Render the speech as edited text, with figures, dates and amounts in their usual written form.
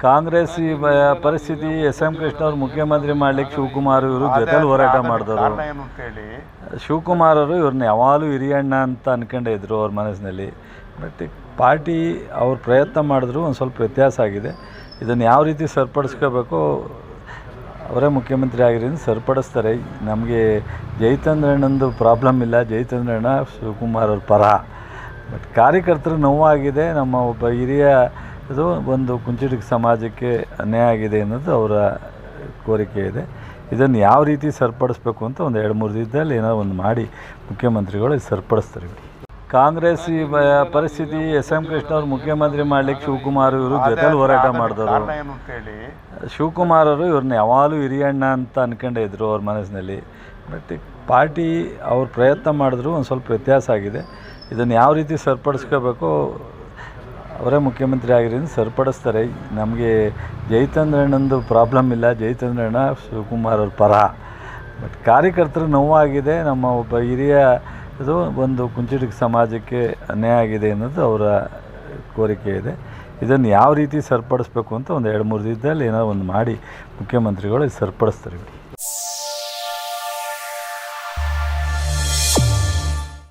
ಕಾಂಗ್ರೆಸ್ ಈ ಪರಿಸ್ಥಿತಿ S M Krishna ಅವರು ಮುಖ್ಯಮಂತ್ರಿ ಮಾಡಲಿಕ್ಕೆ ಶಿವಕುಮಾರ್ ಇವರು ಜೊತೆಲಿ ಹೋರಾಟ ಮಾಡಿದವರು. ಶಿವಕುಮಾರ್ ಅವರು ಇವ್ರನ್ನ ಯಾವಾಗಲೂ ಹಿರಿಯಣ್ಣ ಅಂತ ಅಂದ್ಕೊಂಡೇ ಇದ್ದರು ಅವ್ರ ಮನಸ್ಸಿನಲ್ಲಿ. ಬಟ್ ಪಾರ್ಟಿ ಅವ್ರು ಪ್ರಯತ್ನ ಮಾಡಿದ್ರು ಒಂದು ಸ್ವಲ್ಪ ವ್ಯತ್ಯಾಸ ಆಗಿದೆ. ಇದನ್ನು ಯಾವ ರೀತಿ ಸರಿಪಡಿಸ್ಕೋಬೇಕು ಅವರೇ ಮುಖ್ಯಮಂತ್ರಿ ಆಗಿರೋದ್ರಿಂದ ಸರಿಪಡಿಸ್ತಾರೆ. ನಮಗೆ ಜಯಚಂದ್ರಣ್ಣಂದು ಪ್ರಾಬ್ಲಮ್ ಇಲ್ಲ, ಜಯಚಂದ್ರಣ್ಣ ಶಿವಕುಮಾರ್ ಅವ್ರ ಪರ. ಬಟ್ ಕಾರ್ಯಕರ್ತರು ನೋವಾಗಿದೆ. ನಮ್ಮ ಒಬ್ಬ ಹಿರಿಯ ಇದು ಒಂದು ಕುಂಚಿಟಿಗ ಸಮಾಜಕ್ಕೆ ಅನ್ಯಾಯ ಆಗಿದೆ ಅನ್ನೋದು ಅವರ ಕೋರಿಕೆ ಇದೆ. ಇದನ್ನು ಯಾವ ರೀತಿ ಸರಿಪಡಿಸ್ಬೇಕು ಅಂತ ಒಂದು 2-3 ದಿನದಲ್ಲಿ ಏನೋ ಒಂದು ಮಾಡಿ ಮುಖ್ಯಮಂತ್ರಿಗಳು ಸರಿಪಡಿಸ್ತಾರೆ. ಕಾಂಗ್ರೆಸ್ ಈ ಪರಿಸ್ಥಿತಿ ಎಸ್ ಎಂ ಕೃಷ್ಣ ಅವರು ಮುಖ್ಯಮಂತ್ರಿ ಮಾಡಲಿಕ್ಕೆ ಶಿವಕುಮಾರ್ ಇವರು ಜೊತೆಲಿ ಹೋರಾಟ ಮಾಡಿದವರು. ಶಿವಕುಮಾರ್ ಅವರು ಇವ್ರನ್ನ ಯಾವಾಗಲೂ ಹಿರಿಯಣ್ಣ ಅಂತ ಅಂದ್ಕೊಂಡೇ ಇದ್ದರು ಅವ್ರ ಮನಸ್ಸಿನಲ್ಲಿ. ಬಟ್ ಪಾರ್ಟಿ ಅವ್ರು ಪ್ರಯತ್ನ ಮಾಡಿದ್ರು ಒಂದು ಸ್ವಲ್ಪ ವ್ಯತ್ಯಾಸ ಆಗಿದೆ. ಇದನ್ನು ಯಾವ ರೀತಿ ಸರಿಪಡಿಸ್ಕೋಬೇಕು ಅವರೇ ಮುಖ್ಯಮಂತ್ರಿ ಆಗಿರೋದ್ರಿಂದ ಸರಿಪಡಿಸ್ತಾರೆ. ನಮಗೆ ಜಯಚಂದ್ರಣ್ಣಂದು ಪ್ರಾಬ್ಲಮ್ ಇಲ್ಲ, ಜಯಚಂದ್ರಣ್ಣ ಶಿವಕುಮಾರ್ ಅವ್ರ ಪರ. ಬಟ್ ಕಾರ್ಯಕರ್ತರು ನೋವಾಗಿದೆ. ನಮ್ಮ ಒಬ್ಬ ಹಿರಿಯ ಇದು ಒಂದು ಕುಂಚಿಟಿಗ ಸಮಾಜಕ್ಕೆ ಅನ್ಯಾಯ ಆಗಿದೆ ಅನ್ನೋದು ಅವರ ಕೋರಿಕೆ ಇದೆ. ಇದನ್ನು ಯಾವ ರೀತಿ ಸರಿಪಡಿಸ್ಬೇಕು ಅಂತ ಒಂದು 2-3 ದಿನದಲ್ಲಿ ಏನೋ ಒಂದು ಮಾಡಿ ಮುಖ್ಯಮಂತ್ರಿಗಳು ಸರಿಪಡಿಸ್ತಾರೆ.